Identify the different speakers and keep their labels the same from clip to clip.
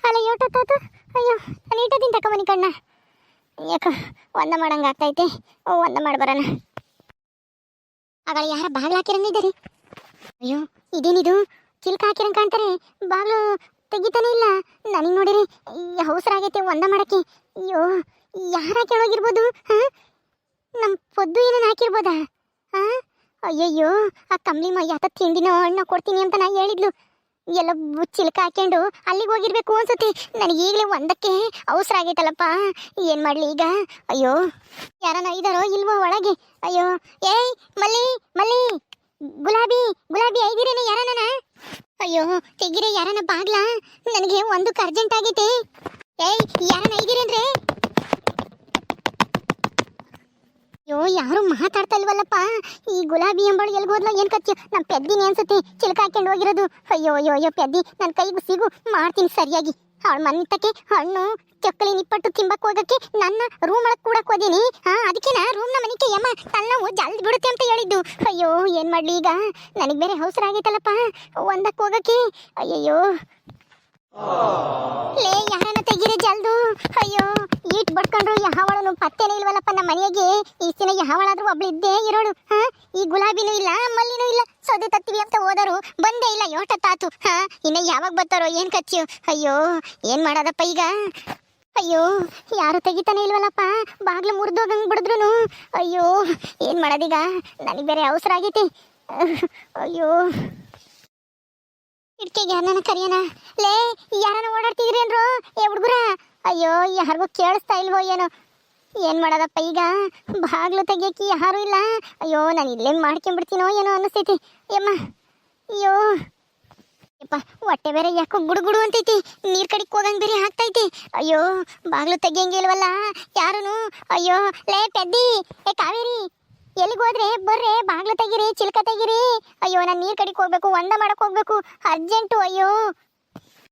Speaker 1: ಅಲ್ಲ ಯೋಟತ್ತಾತು. ಅಯ್ಯೋ ನೀಟದಿಂದ ತಕೊಂಬನಿ ಕಣ್ಣ. ಯಾಕ ಒಂದ ಮಾಡಂಗೆ ಆಗ್ತೈತೆ. ಒಂದ ಮಾಡಿ ಬರೋಣ. ಆಗಳ ಯಾರ ಬಾಗಿಲು ಹಾಕಿರಂಗಿದ್ದೀರಿ? ಅಯ್ಯೋ ಇದೇನಿದು ಚಿಲ್ಕ ಹಾಕಿರಂಗೆ ಕಾಣ್ತಾರೆ. ಬಾಗಿಲು ತೆಗಿತಾನೆ ಇಲ್ಲ. ನನಗೆ ನೋಡಿರಿ ಅವಸರ ಆಗೈತೆ ಒಂದ ಮಾಡಕ್ಕೆ. ಅಯ್ಯೋ ಯಾರ ಕೇಳೋಗಿರ್ಬೋದು? ಹಾಂ ನಮ್ಮ ಪೊದ್ದು ಏನೇನು ಹಾಕಿರ್ಬೋದಾ? ಹಾಂ ಅಯ್ಯಯ್ಯೋ ಆ ಕಂಬ್ಲಿ ಯಾತ ತಿಂಡಿನೋ ಹಣ್ಣು ಕೊಡ್ತೀನಿ ಅಂತ ನಾ ಹೇಳಿದ್ಲು. ಎಲ್ಲ ಚಿಲ್ಕ ಹಾಕ್ಕೊಂಡು ಅಲ್ಲಿಗೆ ಹೋಗಿರ್ಬೇಕು ಅನ್ಸುತ್ತೆ. ನನಗೆ ಈಗಲೇ ಒಂದಕ್ಕೆ ಅವಸರ ಆಗೈತಲ್ಲಪ್ಪ. ಏನು ಮಾಡಲಿ ಈಗ? ಅಯ್ಯೋ ಯಾರನ್ನ ಇದ್ದಾರೋ ಇಲ್ವೋ ಒಳಗೆ? ಅಯ್ಯೋ ಏಯ್ ಮಲ್ಲಿ ಮಲ್ಲಿ ಗುಲಾಬಿ ಗುಲಾಬಿ ಐದಿರೇನೆ ಯಾರನ? ಅಯ್ಯೋ ತೆಗಿರೆ ಯಾರನ ಬಾಗ್ಲ. ನನಗೆ ಒಂದಕ್ಕೆ ಅರ್ಜೆಂಟ್ ಆಗೈತೆ. ಏಯ್ ಯಾರನ ಐದಿರೇನ್ರೆ? ಅಯ್ಯೋ ಯಾರು ಮಾತಾಡ್ತಾ ಇಲ್ವಲ್ಲಪ್ಪ. ಈ ಗುಲಾಬಿ ಎಂಬಳು ಎಲ್ಗೆ ಹೋದ್ಲ ಏನು ಕಚ್ಚು? ನಮ್ಮ ಪೆದ್ದಿನಿ ಅನ್ಸುತ್ತೆ ಚಿಲ್ಕ ಹಾಕೊಂಡು ಹೋಗಿರೋದು. ಅಯ್ಯೋ ಅಯ್ಯೋ ಅಯ್ಯೋ ಪೆದ್ದಿ ನನ್ನ ಕೈಗೂ ಸಿಗು ಮಾಡ್ತೀನಿ ಸರಿಯಾಗಿ. ಅವಳ ಮನಿತಕ್ಕೆ ಹಣ್ಣು ಚಕ್ಕಲಿ ನಿಪ್ಪಟ್ಟು ತಿಂಬಕ್ಕೆ ಹೋಗಕ್ಕೆ ನನ್ನ ರೂಮ್ ಒಳಗೆ ಕೂಡಕ್ಕೆ ಹೋದೀನಿ. ಅದಕ್ಕೆ ನಾ ರೂಮ್ನ ಮನಿಕೆ ಯಮ್ಮ ತಲೆನೋವು ಜಲ್ದಿ ಬಿಡುತ್ತೆ ಅಂತ ಹೇಳಿದ್ದು. ಅಯ್ಯೋ ಏನು ಮಾಡಲಿ ಈಗ? ನನಗೆ ಬೇರೆ ಅವಸರ ಆಗೈತಲ್ಲಪ್ಪ ಒಂದಕ್ಕೆ ಹೋಗಕ್ಕೆ. ಅಯ್ಯಯ್ಯೋ ಲೇ ಯಾರನ್ನ ತೆಗೀರಿ ಜಲ್ದು. ಅಯ್ಯೋ ಈಟ್ ಬಡ್ಕೊಂಡ್ರು ಯಾವಳನು ಪತ್ತೆನೇ ಇಲ್ವಲ್ಲಪ್ಪ ನಮ್ಮ ಮನೆಗೆ. ಈ ದಿನ ಯಾವಳಾದ್ರೂ ಒಬ್ಳು ಇದ್ದೇ ಇರೋಳು. ಈ ಗುಲಾಬಿನೂ ಇಲ್ಲ ಮಲ್ಲಿನೂ ಇಲ್ಲ. ಸೌದೆ ತತ್ತೀವಿ ಅಂತ ಹೋದರು ಬಂದೇ ಇಲ್ಲ. ಯೋಟತ್ತಾತು. ಇನ್ನು ಯಾವಾಗ ಬರ್ತಾರೋ ಏನು ಕಚ್ಚು? ಅಯ್ಯೋ ಏನು ಮಾಡೋದಪ್ಪ ಈಗ? ಅಯ್ಯೋ ಯಾರು ತೆಗಿತಾನೆ ಇಲ್ವಲ್ಲಪ್ಪ. ಬಾಗ್ಲು ಮುರಿದೋಗಂಗೆ ಬಿಡಿದ್ರು. ಅಯ್ಯೋ ಏನು ಮಾಡೋದೀಗ? ನನಗೆ ಬೇರೆ ಅವಸರ ಆಗೈತಿ. ಅಯ್ಯೋ ಇಡ್ಕೆಗೆ ಯಾರನ್ನ ಕರಿಯೋಣ. ಲೇ ಯಾರನ್ನ ಓಡಾಡ್ತಿದ್ರೇನ್ರು ಏ ಹುಡುಗರ? ಅಯ್ಯೋ ಯಾರಿಗೂ ಕೇಳಿಸ್ತಾ ಇಲ್ವೋ ಏನೋ? ಏನು ಮಾಡೋದಪ್ಪ ಈಗ? ಬಾಗ್ಲು ತೆಗಿಯಕ್ಕೆ ಯಾರೂ ಇಲ್ಲ. ಅಯ್ಯೋ ನಾನು ಇಲ್ಲೇ ಮಾಡ್ಕೊಂಬಿಡ್ತೀನೋ ಏನೋ ಅನ್ನಿಸ್ತೈತಿ ಯಮ್ಮ. ಅಯ್ಯೋ ಯಪ್ಪ ಹೊಟ್ಟೆ ಬೇರೆ ಯಾಕೋ ಗುಡುಗುಡು ಅಂತೈತಿ. ನೀರು ಕಡಿಗೆ ಹೋಗಂಗೆ ಬೇರೆ ಆಗ್ತೈತಿ. ಅಯ್ಯೋ ಬಾಗ್ಲು ತೆಗಿಯಂಗೆ ಇಲ್ವಲ್ಲ ಯಾರೂ. ಅಯ್ಯೋ ಲೇ ಪೆದ್ದಿ ಏ ಕಾವೇರಿ ಎಲ್ಲಿಗೆ ಹೋದ್ರೆ ಬರ್ರೆ ಬಾಗ್ಲು ತೆಗೀರಿ ಚಿಲ್ಕ ತೆಗೀರಿ. ಅಯ್ಯೋ ನಾನು ನೀರು ಕಡಿಗೆ ಹೋಗ್ಬೇಕು ಒಂದ ಮಾಡಕ್ಕೆ ಹೋಗ್ಬೇಕು ಅರ್ಜೆಂಟು. ಅಯ್ಯೋ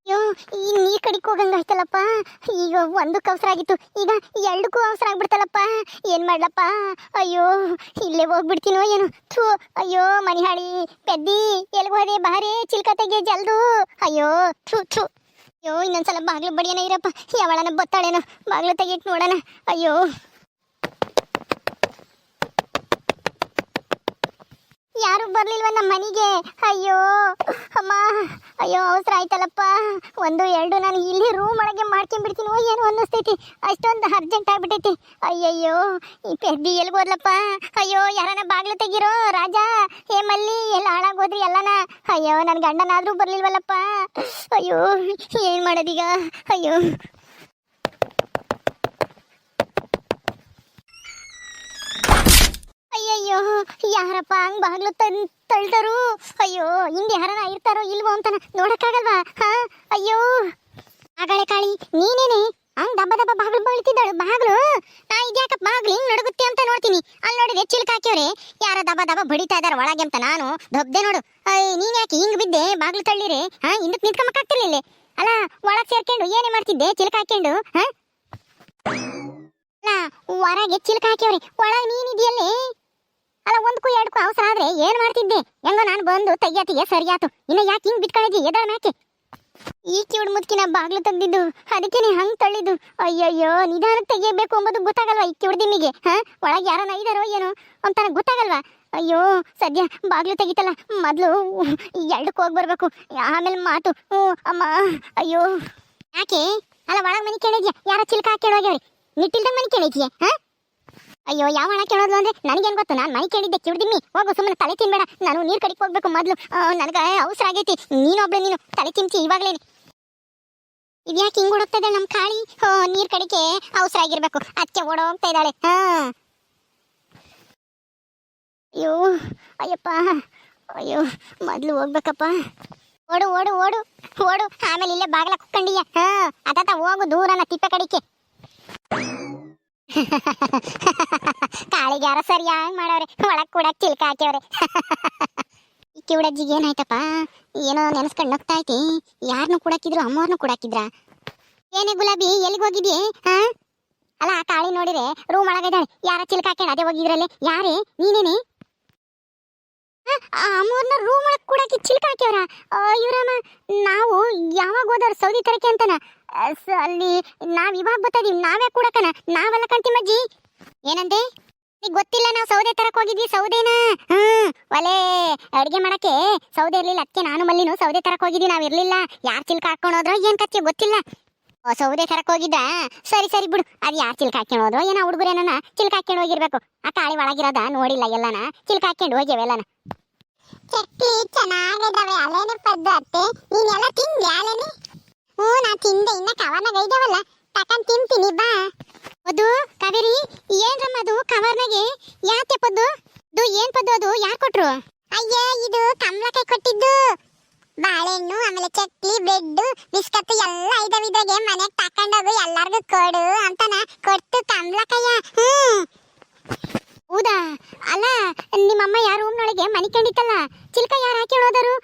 Speaker 1: ಅಯ್ಯೋ ಈ ನೀರು ಕಡಿಗೆ ಹೋಗಂಗೆ ಆಯ್ತಲ್ಲಪ್ಪ. ಈಗ ಒಂದಕ್ಕೆ ಅವಸರ ಆಗಿತ್ತು, ಈಗ ಎರಡಕ್ಕೂ ಅವಸರ ಆಗ್ಬಿಡ್ತಲ್ಲಪ್ಪ. ಏನು ಮಾಡ್ಲಪ್ಪ? ಅಯ್ಯೋ ಇಲ್ಲೇ ಹೋಗ್ಬಿಡ್ತೀನೋ ಏನು? ಥೂ ಅಯ್ಯೋ ಮನಿಹಾಳಿ ಪೆದ್ದಿ ಎಲ್ಲಿಗೆ ಹೋದೆ? ಬಾರೇ ಚಿಲ್ಕ ತೆಗಿಯೋ ಜಲ್ದು. ಅಯ್ಯೋ ಥೂ ಥೂ. ಅಯ್ಯೋ ಇನ್ನೊಂದ್ಸಲ ಬಾಗ್ಲು ಬಡಿಯೋಣ ಇರಪ್ಪ. ಯಾವಳನ ಬತ್ತಾಳೇನೋ ಬಾಗ್ಲು ತೆಗಿಯಕ್ಕೆ ನೋಡೋಣ. ಅಯ್ಯೋ ಯಾರು ಬರ್ಲಿಲ್ವ ನಮ್ಮ ಮನೆಗೆ? ಅಯ್ಯೋ ಅಮ್ಮ ಅಯ್ಯೋ ಅವಸರ ಆಯ್ತಲ್ಲಪ್ಪ. ಒಂದು ಎರಡು ನಾನು ಇಲ್ಲಿ ರೂಮ್ ಒಳಗೆ ಮಾಡ್ಕೊಂಡ್ಬಿಡ್ತೀನಿ ಏನು ಅನ್ನಿಸ್ತೈತಿ. ಅಷ್ಟೊಂದು ಅರ್ಜೆಂಟ್ ಆಗ್ಬಿಟ್ಟೈತಿ. ಅಯ್ಯಯ್ಯೋ ಈ ಪೆದ್ದಿ ಎಲ್ಲಿಗೆ ಹೋದ್ಲಪ್ಪ? ಅಯ್ಯೋ ಯಾರನ್ನ ಬಾಗ್ಲು ತೆಗಿರೋ ರಾಜ ಏ ಮಲ್ಲಿ ಎಲ್ಲ ಹಾಳಾಗೋದ್ರಿ ಎಲ್ಲನ. ಅಯ್ಯೋ ನನ್ನ ಗಂಡನಾದ್ರೂ ಬರ್ಲಿಲ್ವಲ್ಲಪ್ಪ. ಅಯ್ಯೋ ಏನು ಮಾಡೋದೀಗ? ಅಯ್ಯೋ ಅಯ್ಯಯ್ಯೋ ಯಾರಪ್ಪ ಹಂಗ್ ಬಾಗ್ಲು ತಳ್ದರು? ಅಯ್ಯೋ ಹಿಂದೆ ಯಾರನ ಇರ್ತಾರೋ ಇಲ್ವೋ ಅಂತ ನೋಡಕ್ಕಾಗಲ್ವಾ? ಅಯ್ಯೋ ಆಗಳೇ ಕಾಳಿ ನೀನೇನೆ ಹಂಗ್ ದಬ್ಬ ದಬ್ಬ ಬಾಗ್ಲು ಬಳ್ತಿದ್ದಾಳು. ಬಾಗ್ಲು ನಾ ಇದ್ಯಾಕ ಬಾಗ್ಲು ಹಿಂಗ್ ನಡುಗುತ್ತೆ ಅಂತ ನೋಡ್ತೀನಿ. ಅಲ್ಲಿ ನೋಡಿದ್ರೆ ಚಿಲ್ಕ ಹಾಕ್ಯವ್ರೆ ಯಾರ ದಬ್ಬ ದಬ್ಬ ಬಡಿತಾ ಇದಾರೆ ಒಳಗೆ ಅಂತ ನಾನು ದಬ್ದೆ ನೋಡು. ನೀನ್ ಯಾಕೆ ಹಿಂಗ್ ಬಿದ್ದೆ ಬಾಗ್ಲು ತಳ್ಳಿರೆ? ಹಿಂದಕ್ಕೆ ನಿಂತ್ಕೊಂಬಕ್ಕಾಗ್ತಿರ್ಲಿಲ್ಲ. ಅಲ್ಲ ಒಳಗೆ ಸೇರ್ಕೊಂಡು ಏನೇ ಮಾಡ್ತಿದ್ದೆ ಚಿಲ್ಕ ಹಾಕ್ಕೊಂಡು? ಅಲ್ಲ ಹೊರಗೆ ಚಿಲ್ಕ ಹಾಕ್ಯವ್ರೆ ಒಳಗೆ ನೀನಿದೆಯಲ್ಲೇ. ಅಲ್ಲ ಒಂದಕ್ಕೂ ಎರಡಕ್ಕೂ ಅವಸರ ಆದ್ರೆ ಏನ್ ಮಾಡ್ತಿದ್ದೆ? ಹೆಂಗೋ ನಾನು ಬಂದು ತೆಗಿಯತಿಗೆ ಸರಿಯಾತು. ಇನ್ನು ಯಾಕೆ ಹಿಂಗ್ ಬಿಟ್ಕೊಂಡಿದ್ದಿ ಎದಳ ಮ್ಯಾಕೆ? ಈ ಕಿವಿಡ್ ಮುದ್ಕಿನ ಬಾಗ್ಲು ತೆಗ್ದಿದ್ದು ಅದಕ್ಕೇನೆ ಹಂಗ್ ತಳ್ಳಿದ್ದು. ಅಯ್ಯಯ್ಯೋ ನಿಧಾನಕ್ಕೆ ತೆಗಿಯಬೇಕು ಎಂಬುದು ಗೊತ್ತಾಗಲ್ವಾ ಈ ಕಿವಿಡ್ ದಿಮ್ಮಿಗೆ? ಒಳಗೆ ಯಾರನ್ನ ಇದಾರೋ ಏನೋ ಅಂತ ಗೊತ್ತಾಗಲ್ವಾ? ಅಯ್ಯೋ ಸದ್ಯ ಬಾಗ್ಲು ತೆಗಿತಲ್ಲ ಮೊದ್ಲು ಎರಡಕ್ಕೆ ಹೋಗಿ ಬರ್ಬೇಕು ಆಮೇಲೆ ಮಾತು. ಅಮ್ಮ ಅಯ್ಯೋ ಯಾಕೆ? ಅಲ್ಲ ಒಳಗೆ ಮನೆ ಕೇಳಿದ್ಯಾ? ಯಾರ ಚಿಲ್ಕ ಹಾಕಿ ಕೇಳೋಗ್ಯಾವ್ರಿ ನಿಟ್ಟಿಲ್ದಂಗೆ ಮನೆ ಕೇಳಿದ್ಯಾ? ಅಯ್ಯೋ ಯಾವ ಹಣ ಕೇಳೋದು ಅಂದ್ರೆ ನನಗೇನು ಗೊತ್ತು? ನಾನು ಮನೆ ಕೇಳಿದ್ದೆ ಕಿವಿಡಿಮ್ಮಿ. ಹೋಗು ಸುಮ್ಮನೆ ತಲೆ ತಿನ್ಬೇಡ. ನಾನು ನೀರು ಕಡಿಗೆ ಹೋಗ್ಬೇಕು ಮೊದಲು. ನನಗೆ ಅವಸರ ಆಗೈತಿ. ನೀನೊಬ್ಳೆ ನೀನು ತಲೆ ತಿನ್ಸಿ ಇವಾಗಲೇನೆ. ಇದ್ಯಾಕೆ ಹಿಂಗೆ ಓಡೋಗ್ತಾ ಇದ್ದಾಳೆ ನಮ್ಮ ಕಾಳಿ? ನೀರು ಕಡಿಗೆ ಅವಸರ ಆಗಿರ್ಬೇಕು ಅದಕ್ಕೆ ಓಡೋಗ್ತಾ ಇದ್ದಾಳೆ. ಅಯ್ಯೋ ಅಯ್ಯಪ್ಪ ಅಯ್ಯೋ ಮೊದಲು ಹೋಗ್ಬೇಕಪ್ಪ. ಓಡು ಓಡು ಓಡು ಓಡು ಆಮೇಲೆ ಇಲ್ಲೇ ಬಾಗಿಲ ಕುಕ್ಕೊಂಡಿಯ. ಅದಾತ ಹೋಗು ದೂರನ ತಿಪ್ಪೆ ಕಡಿಕೆ. ಕಾಳಿಗೆ ಯಾರ ಸರಿಯಾಗಿ ಮಾಡವ್ರೆ ಒಳಗ್ ಕೂಡ ಚಿಲ್ಕ ಹಾಕ್ಯವ್ರೆ. ಈ ಕಿವುಡಜ್ಜಿಗೆ ಏನಾಯ್ತಪ್ಪ? ಏನೋ ನೆನೆಸ್ಕೊಂಡು ನಗ್ತಾ ಐತಿ. ಯಾರನ್ನು ಕೂಡಾಕಿದ್ರು? ಅಮ್ಮವ್ರನ್ನು ಕೂಡಾಕಿದ್ರ? ಏನೇ ಗುಲಾಬಿ ಎಲ್ಲಿಗೆ ಹೋಗಿದ್ಯೆ? ಅಲ್ಲ ಆ ಕಾಳಿ ನೋಡಿರೆ ರೂಮ್ ಒಳಗಿದ್ದಾಳೆ. ಯಾರ ಚಿಲ್ಕ ಹಾಕ್ಯಣ ಅದೇ ಹೋಗಿದ್ರಲ್ಲಿ? ಯಾರೇ ನೀನೇನೆ? ಅಮ್ಮವ್ರನ್ನ ರೂಮ್ ಒಳಗೆ ಕೂಡಕ್ಕೆ ಚಿಲ್ಕ ಹಾಕ್ಯವ್ರ. ಇವ್ರಮ್ಮ ನಾವು ಯಾವಾಗ ಹೋದವ್ರು ಸೌದಿ ತರಕೆ ಅಂತನ ಅಲ್ಲಿ ನಾವ್ ಇವಾಗ ಬತ್ತದೀವಿ, ನಾವೇ ಕೂಡಕನ ನಾವೆಲ್ಲ ಕಂತಿಮಜ್ಜಿ. ಏನಂದೆ? ಈಗ ಗೊತ್ತಿಲ್ಲ, ನಾವು ಸೌದೆ ತರಕ್ ಹೋಗಿದ್ವಿ. ಸೌದೆನಾ? ಒಲೆ ಅಡ್ಗೆ ಮಾಡಕ್ಕೆ ಸೌದೆ ಇರ್ಲಿಲ್ಲ, ಅದಕ್ಕೆ ನಾನು ಮಲ್ಲಿನೂ ಸೌದೆ ತರಕ್ ಹೋಗಿದ್ವಿ. ನಾವ್ ಇರ್ಲಿಲ್ಲ. ಯಾರ್ ಚಿಲ್ಕ ಹಾಕೊಂಡ್ ಹೋದ್ರೋ ಏನ್ ಕತ್ತೆ ಗೊತ್ತಿಲ್ಲ. ಸೌದೆ ತರಕ್ ಹೋಗಿದ್ದ. ಸರಿ ಸರಿ ಬಿಡು, ಅದ್ ಯಾರ್ ಚಿಲ್ಕ ಹಾಕೊಂಡ್ ಹೋದ್ರೋ ಏನೋ ಹುಡುಗರೇನ ಚಿಲ್ಕ ಹಾಕೊಂಡ್ ಹೋಗಿರ್ಬೇಕು. ಆ ಕಾಳಿ ಒಳಗಿರೋದ ನೋಡಿಲ್ಲ, ಎಲ್ಲಾನ ಚಿಲ್ಕ ಹಾಕೊಂಡ್ ಹೋಗ್ಯವ ಎಲ್ಲಾನ. ಚಟ್ನಿ ಚೆನ್ನಾಗಿದಾವೆ. ಅಲೇನೆ ಪದ್ದು ಅತ್ತೆ, ನೀನೆಲ್ಲ ತಿಂದೆ ಅಲೇನೆ? ನಾ ತಿಂದೆ, ಇನ್ನ ಕವರ್ನಾಗ ಐದವಲ್ಲ ತಕೊಂಡ್ ತಿಂತೀನಿ ಬಾ. ಅದು ಕಾವೇರಿ, ಏನ್ರಮ್ಮ ಅದು ಕವರ್ನಾಗೆ? ಯಾಕೆ ಪದ್ದು? ಅದು ಏನ್ ಪದ್ದು? ಅದು ಯಾರು ಕೊಟ್ರು? ಅಯ್ಯ, ಇದು ಕಮಲಕಾಯಿ ಕೊಟ್ಟಿದ್ದು. ಬಾಳೆಹಣ್ಣು, ಆಮೇಲೆ ಚಕ್ಲಿ, ಬ್ರೆಡ್, ಬಿಸ್ಕತ್ ಎಲ್ಲ ಇದಾವೆ ಇದ್ರಾಗೆ. ಮನೆಗೆ ತಕೊಂಡೋಗು, ಎಲ್ಲಾರ್ಗು ಕೊಡು ಅಂತಾನ ಕೊಟ್ಟು ಕಮಲಕಾಯ. ಹೌದಾ? ಅಲ್ಲ, ನಿಮ್ಮಮ್ಮ ಯಾರ ರೂಮ್ನೊಳಗೆ ಮನಿ ಕಂಡಿತ್ತಲ್ಲ, ಚಿಲ್ಕ ಯಾರು ಹಾಕಿ ಹೋದರು?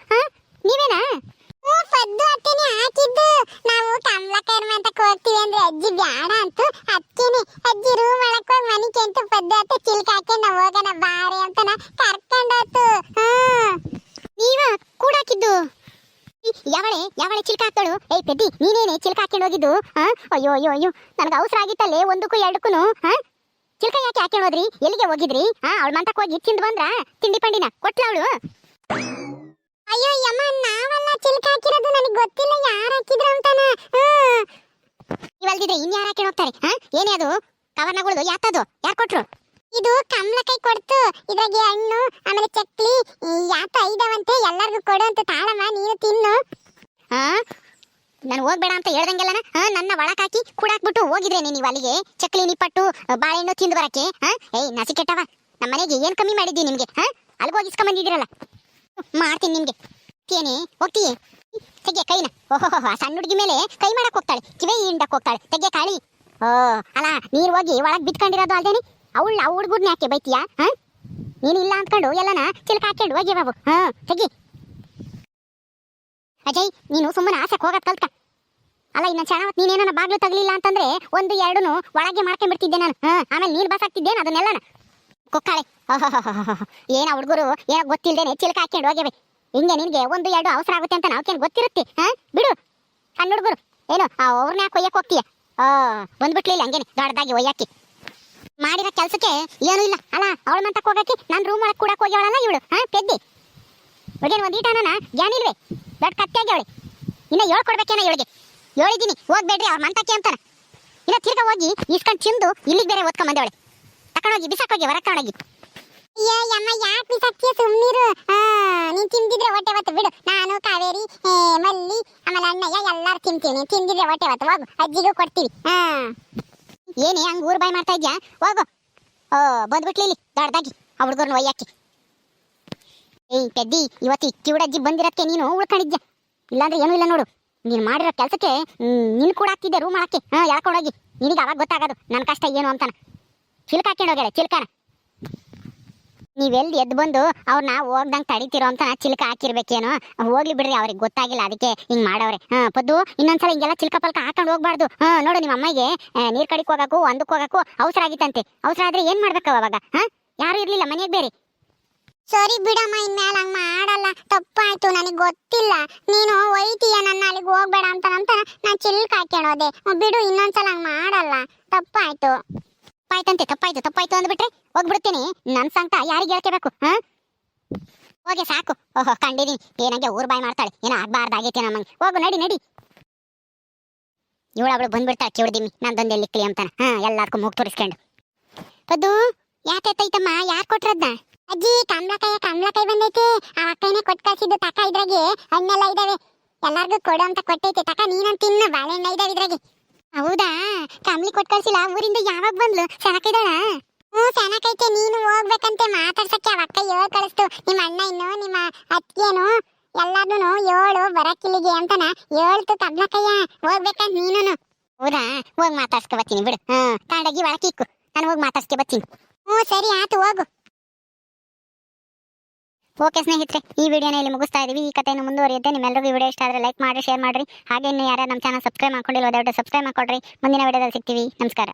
Speaker 1: ನೀವೇನಾ? ಪದ್ದು ಅತ್ತೇನೆ ಹಾಕಿದ್ದು. ನಾವು ಕಮಲಕಾಯಿ ಅಂತ ಹೋಗ್ತೀವಿ ಅಂದ್ರೆ ಅಜ್ಜಿ ಬ್ಯಾಡ ಅಂತ, ಅಕ್ಕೇನೆ ಅಜ್ಜಿ ರೂಮ್ ಒಳಕ್ ಹೋಗಿ ಮನಿ ಕೆಂಟು ಪದ್ದು ಅತ್ತೆ ಚಿಲ್ಕ ಹಾಕಿ ನಾವು ಹೋಗೋಣ ಬಾರಿ ಅಂತಾನ ಕರ್ಕೊಂಡೋತು. ನೀವ ಕೂಡ ಹಾಕಿದ್ದು? ಯಾವಳೆ ಚಿಲ್ಕ ಹಾಕ್ತಾಳು? ಏಯ್ ಪೆದ್ದಿ, ನೀನೇನೆ ಚಿಲ್ಕ ಹಾಕೊಂಡು ಹೋಗಿದ್ದು? ಅಯ್ಯೋ ಅಯ್ಯೋ ಅಯ್ಯೋ, ನನಗೆ ಅವಸರ ಆಗಿತ್ತಲ್ಲೇ ಒಂದಕ್ಕೂ ಎರಡಕ್ಕೂ. ಚಿಲ್ಕ ಯಾಕೆ ಹಾಕೊಂಡು ಹೋದ್ರಿ? ಎಲ್ಲಿಗೆ ಹೋಗಿದ್ರಿ? ಅವಳ ಮಂತಕ್ಕೆ ಹೋಗಿ ತಿಂದು ಬಂದ್ರ? ತಿಂಡಿ ಪಂಡಿನ ಕೊಟ್ಲ ಅವಳು? ಅಯ್ಯೋ ಯಮ್ಮ, ನಾವಲ್ಲ ಚಿಲ್ಕ ಹಾಕಿರೋದು, ನನಗೆ ಗೊತ್ತಿಲ್ಲ ಯಾರು ಹಾಕಿದ್ರು ಅಂತಾನ. ಇವಲ್ದಿದ್ರೆ ಇನ್ಯಾರು ಹಾಕೊಂಡು ಹೋಗ್ತಾರೆ? ಏನೇ ಅದು ಕವರ್ನಗಳದು? ಯಾತದು? ಯಾರು ಕೊಟ್ರು? ಇದು ಕಮಲಕಾಯಿ ಕೊಡ್ತು. ಇದ್ರಾಗೆ ಹಣ್ಣು, ಆಮೇಲೆ ಚಕ್ಲಿ ಯಾತ ಐದವಂತೆ, ಎಲ್ಲರಿಗೂ ಕೊಡು ಅಂತ. ತಾಳಮ್ಮ, ನೀನು ತಿನ್ನು. ನಾನು ಹೋಗ್ಬೇಡ ಅಂತ ಹೇಳ್ದಂಗೆಲ್ಲನ ನನ್ನ ಒಳಕ್ ಹಾಕಿ ಕೂಡಾಕ್ಬಿಟ್ಟು ಹೋಗಿದ್ರೆ ನೀವು ಅಲ್ಲಿಗೆ ಚಕ್ಲಿ ನಿಪ್ಪಟ್ಟು ಬಾಳೆಹಣ್ಣು ತಿಂದು ಬರಕ್ಕೆ. ಏಯ್ ನಸಿ ಕೆಟ್ಟವ, ನಮ್ಮ ಮನೆಗೆ ಏನ್ ಕಮ್ಮಿ ಮಾಡಿದ್ದಿ ನಿಮ್ಗೆ? ಅಲ್ಲಿಗೆ ಹೋಗಿಸ್ಕೊಂಡ್ ಬಂದಿದ್ದೀರಲ್ಲ, ಮಾಡ್ತೀನಿ ನಿಮ್ಗೆ. ಏನೇ ಹೋಗ್ತೀಯೇ? ತೆಗೆ ಕೈನ. ಓಹೋ, ಸಣ್ಣ ಹುಡುಗಿ ಮೇಲೆ ಕೈ ಮಾಡಕ್ ಹೋಗ್ತಾಳೆ, ಕಿವೇ ಹಿಂಡಕ್ ಹೋಗ್ತಾಳೆ. ತೆಗೆ ಕಾಳಿ. ಅಲ್ಲ, ನೀರ್ ಹೋಗಿ ಒಳಗ್ ಬಿತ್ಕೊಂಡಿರೋದು ಅಲ್ದೇನೆ ಅವಳು ಆ ಹುಡುಗರ್ನ ಯಾಕೆ ಬೈತೀಯಾ? ನೀನು ಇಲ್ಲ ಅಂದ್ಕೊಂಡು ಎಲ್ಲನ ಚಿಲ್ಕ ಹಾಕೊಂಡು ಹೋಗಿ ಬಾಬು. ತೆಗಿ. ಅಜಯ್, ನೀನು ಸುಮ್ಮನೆ ಆಸೆಗೆ ಹೋಗಕ್ ಕಲ್ತ. ಅಲ್ಲ, ಇನ್ನ ಚೆನ್ನಾವತ್ ನೀನೇನ ಬಾಗ್ಲು ತಗಲಿಲ್ಲ ಅಂತಂದ್ರೆ ಒಂದು ಎರಡೂ ಒಳಗೆ ಮಾಡ್ಕೊಂಡ್ಬಿಡ್ತಿದ್ದೆ ನಾನು. ಆಮೇಲೆ ನೀರು ಬಸ್ ಹಾಕ್ತಿದ್ದೇನೆ ಅದನ್ನೆಲ್ಲನ. ಕೊಕ್ಕಾಳೆ, ಏನ ಹುಡುಗರು ಏನೋ ಗೊತ್ತಿಲ್ದೇನೆ ಚಿಲ್ಕ ಹಾಕೊಂಡು ಹೋಗ್ಯವೆ. ಹಿಂಗೆ ನಿನ್ಗೆ ಒಂದು ಎರಡು ಅವಸರ ಆಗುತ್ತೆ ಅಂತ ನಾವ್ಕೇನು ಗೊತ್ತಿರುತ್ತೆ? ಬಿಡು, ಸಣ್ಣ ಹುಡುಗರು ಏನು ಅವ್ರನ್ನ ಯಾಕೆ ಒಯ್ಯಕ್ಕೆ ಹೋಗ್ತೀಯ? ಬಂದ್ಬಿಟ್ಲಿಲ್ಲ ಹಂಗೇನೆ ದೊಡ್ಡದಾಗಿ ಒಯ್ಯಾಕಿ. ಮಾಡಿರೋ ಕೆಲ್ಸಕ್ಕೆ ಏನೂ ಇಲ್ಲ. ಅಲ್ಲ, ಅವಳ ಮಂತಕ್ಕೆ ಹೋಗಕ್ಕೆ ನಾನು ರೂಮ್ ಒಳಗೆ ಕೂಡಕ್ಕೆ ಹೋಗ್ಯವಳಲ್ಲ ಇವಳು. ಪೆದ್ದಿ ಇವಳೇನು ಒಂದು ಈಟನ ಜ್ಞಾನಿಲ್ವೇ? ದೊಡ್ಡ ಕತ್ತೆ ಆಗ್ಯವಳೆ. ಇನ್ನ ಹೇಳ್ಕೊಡ್ಬೇಕೇನ ಇವಳಿಗೆ? ಹೇಳಿದ್ದೀನಿ ಹೋಗ್ಬೇಡ್ರಿ ಅವ್ರ ಮಂತಕ್ಕೆ ಅಂತಾನ. ಇನ್ನ ತಿರ್ಗಾ ಹೋಗಿ ಇಸ್ಕೊಂಡು ತಿಂದು ಇಲ್ಲಿಗೆ ಬೇರೆ ಓದ್ಕೊಂಡ್ ಬಂದವಳೆ. ತಕೊಂಡೋಗಿ ಬಿಸಾಕೋಗಿ ಹೊರಕೊಂಡೋಗಿ. ಅಯ್ಯೋ ಯಮ್ಮ, ಯಾಕೆ ಬಿಸಾಕ್ತಿಯ? ಸುಮ್ಮನಿರು. ನೀನ್ ತಿಂದಿದ್ರೆ ಹೊಟ್ಟೆ ಹೊತ್ತು ಬಿಡು. ನಾನು ಕಾವೇರಿ ಮಲ್ಲಿ ಆಮೇಲೆ ಅಣ್ಣಯ್ಯ ಎಲ್ಲಾರು ತಿಂತೀವಿ. ತಿಂದಿದ್ರೆ ಹೊಟ್ಟೆ ಹೊತ್ತು ಹೋಗು, ಅಜ್ಜಿಗೂ ಕೊಡ್ತೀವಿ. ಏನೇ ಹಂಗ ಊರ್ ಬಾಯ್ ಮಾಡ್ತಾ ಇದ್ಯಾ? ಹೋಗು. ಬಂದ್ಬಿಟ್ಲಿ ಇಲ್ಲಿ ದೊಡ್ಡದಾಗಿ ಆ ಹುಡುಗರ್ನ ಒಯ್ಯಾಕಿ. ಏಯ್ ಪೆದ್ದಿ, ಇವತ್ತು ಕಿವುಡಜ್ಜಿ ಬಂದಿರಕ್ಕೆ ನೀನು ಉಳ್ಕೊಂಡಿದ್ಯಾ? ಇಲ್ಲಾಂದ್ರೆ ಏನೂ ಇಲ್ಲ ನೋಡು. ನೀನು ಮಾಡಿರೋ ಕೆಲಸಕ್ಕೆ ನಿನ್ ಕೂಡ ಹಾಕ್ತಿದ್ದೆ ರೂಮ್ ಹಾಕಿ. ಹೇಳ್ಕೊಂಡೋಗಿ. ನಿನಗೆ ಅವಾಗ ಗೊತ್ತಾಗೋದು ನನ್ನ ಕಷ್ಟ ಏನು ಅಂತಾನ. ಚಿಲ್ಕ ಹಾಕೊಂಡು ಹೋಗ್ಯಾಳೆ ಚಿಲ್ಕನ. ನೀವೆಲ್ಲಿ ಎದ್ದು ಬಂದು ಅವ್ರನ್ನ ಹೋಗ್ದಂಗೆ ತಡಿತಿರೋ ಅಂತ ಚಿಲ್ಕ ಹಾಕಿರ್ಬೇಕೇನೋ. ಹೋಗ್ಲಿ ಬಿಡ್ರಿ, ಅವ್ರಿಗೆ ಗೊತ್ತಾಗಿಲ್ಲ, ಅದಕ್ಕೆ ಹಿಂಗೆ ಮಾಡವ್ರೆ. ಪದ್ದು, ಇನ್ನೊಂದ್ಸಲ ಹಿಂಗೆಲ್ಲ ಚಿಲ್ಕ ಪಲ್ಕ ಹಾಕೊಂಡು ಹೋಗ್ಬಾರ್ದು. ನೋಡು, ನಿಮ್ಮ ಅಮ್ಮಗೆ ನೀರ್ ಕಡಿಕ್ ಹೋಗಕ್ಕೂ ಒಂದಕ್ಕೆ ಹೋಗಕ್ಕೂ ಅವಸರ ಆಗಿತ್ತಂತೆ. ಅವಸರ ಆದ್ರೆ ಏನ್ ಮಾಡ್ಬೇಕು ಅವಾಗ? ಯಾರು ಇರ್ಲಿಲ್ಲ ಮನೆಗೆ ಬೇರೆ. ಸರಿ ಬಿಡಮ್ಮ, ಇನ್ಮೇಲೆ ಹಂಗ ಮಾಡಲ್ಲ. ತಪ್ಪಾಯ್ತು, ನನಗೆ ಗೊತ್ತಿಲ್ಲ. ನೀನು ಒಯ್ತೀಯ ನನ್ನ ಅಲ್ಲಿಗೆ ಹೋಗ್ಬೇಡ ಅಂತ ನಾ ಚಿಲ್ಕ ಹಾಕ್ಯಣೋದೆ. ಬಿಡು, ಇನ್ನೊಂದ್ಸಲ ಹಂಗ ಮಾಡಲ್ಲ. ತಪ್ಪಾಯ್ತು. ತಪ್ಪಾಯ್ತು ಅಂದ್ಬಿಟ್ರೆ ಹೋಗ್ಬಿಡ್ತೀನಿ. ನನ್ ಸಂಕಟ ಯಾರಿಗೆ ಹೇಳ್ಕೋಬೇಕು? ಹೋಗೆ ಸಾಕು. ಓಹೋ, ಕಂಡಿದೀನಿ ಏನಂಗೆ ಊರ್ ಬಾಯ್ ಮಾಡ್ತಾಳೆ. ಏನೋ ಆಗ್ಬಾರ್ದಾಗೈತೆ ನಮ್ಮಂಗೆ. ಹೋಗು, ನಡಿ. ಇವಳು ಬಂದ್ಬಿಡ್ತಾಳೆ ಕಿವಿಡ್ದಿಮ್ಮಿ, ನಂದೊಂದು ಎಲ್ಲಿಕ್ಲಿ ಅಂತಾನ. ಎಲ್ಲಾರ್ಗೂ ಮೂಗ್ ತೋರಿಸ್ಕೊಂಡು. ಪದ್ದು, ಯಾಕೈತೈತಮ್ಮ? ಯಾರು ಕೊಟ್ರದ್ನ? ಅಜ್ಜಿ, ಕಮಲಕಾಯಿ ಬಂದೈತೆ. ಆ ಅಕ್ಕನೇ ಕೊಟ್ಟು ಕಳ್ಸಿದ್ದು. ತಕ, ಇದ್ರಾಗೆ ಹಣ್ಣೆಲ್ಲ ಇದಾವೆ, ಎಲ್ಲಾರ್ಗು ಕೊಡು ಅಂತ ಕೊಟ್ಟೈತೆ. ತಕ, ನೀನಂತ ತಿನ್ನ, ಬಾಳೆಹಣ್ಣ ಇದಾವೆ ಇದ್ರಾಗೆ. ಹೌದಾ? ಕಮಲಿ ಕೊಟ್ಟು ಕಳ್ಸಿಲ್ಲ. ಊರಿಂದ ಯಾವಾಗ ಬಂದ್ಲು? ಸೆನಕಿದಾಳ? ಸೆನಕೈತೆ. ನೀನು ಹೋಗ್ಬೇಕಂತೆ ಮಾತಾಡ್ಸಕ್ಕೆ ಆ ಅಕ್ಕ ಹೇಳ್ ಕಳಿಸ್ತು. ನಿಮ್ಮ ಅಣ್ಣ ಇನ್ನು ನಿಮ್ಮ ಅತ್ತಿಗೇನು ಎಲ್ಲಾರ್ನು ಏಳು ಬರಕ್ಕಿಲ್ಲಿಗೆ ಅಂತಾನ ಹೇಳ್ತು. ಕಮಲಕಯ್ಯ ಹೋಗ್ಬೇಕಂತ ನೀನು. ಹೌದಾ? ಹೋಗಿ ಮಾತಾಡ್ಸ್ಕೊ ಬರ್ತೀನಿ ಬಿಡು. ಕಾಂಡಗಿ ಒಳಕಿಕ್ಕು, ನಾನು ಹೋಗಿ ಮಾತಾಡ್ಸ್ಕೆ ಬರ್ತೀನಿ. ಸರಿ ಆಯ್ತು, ಹೋಗು. ಓಕೆ ಸ್ನೇಹಿತರೆ, ಈ ವಿಡಿಯೋನ ಇಲ್ಲಿ ಮುಗಿಸ್ತಾ ಇದೀವಿ. ಈ ಕಥೆಯನ್ನು ಮುಂದುವರಿಯುತ್ತೆ. ನಿಮ್ಮೆಲ್ಲರಿಗೂ ಈ ವಿಡಿಯೋ ಇಷ್ಟ ಆದರೆ ಲೈಕ್ ಮಾಡಿ, ಶೇರ್ ಮಾಡಿರಿ. ಹಾಗೆ ಇನ್ನು ಯಾರು ನಮ್ಮ ಚಾನಲ್ ಸಬ್ಸ್ಕ್ರೈಬ್ ಮಾಡ್ಕೊಂಡಿಲ್ಲ, ದಯವಿಟ್ಟು ಸಬ್ಸ್ಕ್ರೈಬ್ ಮಾಡ್ಕೊಡ್ರಿ. ಮುಂದಿನ ವಿಡಿಯೋದಲ್ಲಿ ಸಿಗ್ತೀವಿ. ನಮಸ್ಕಾರ.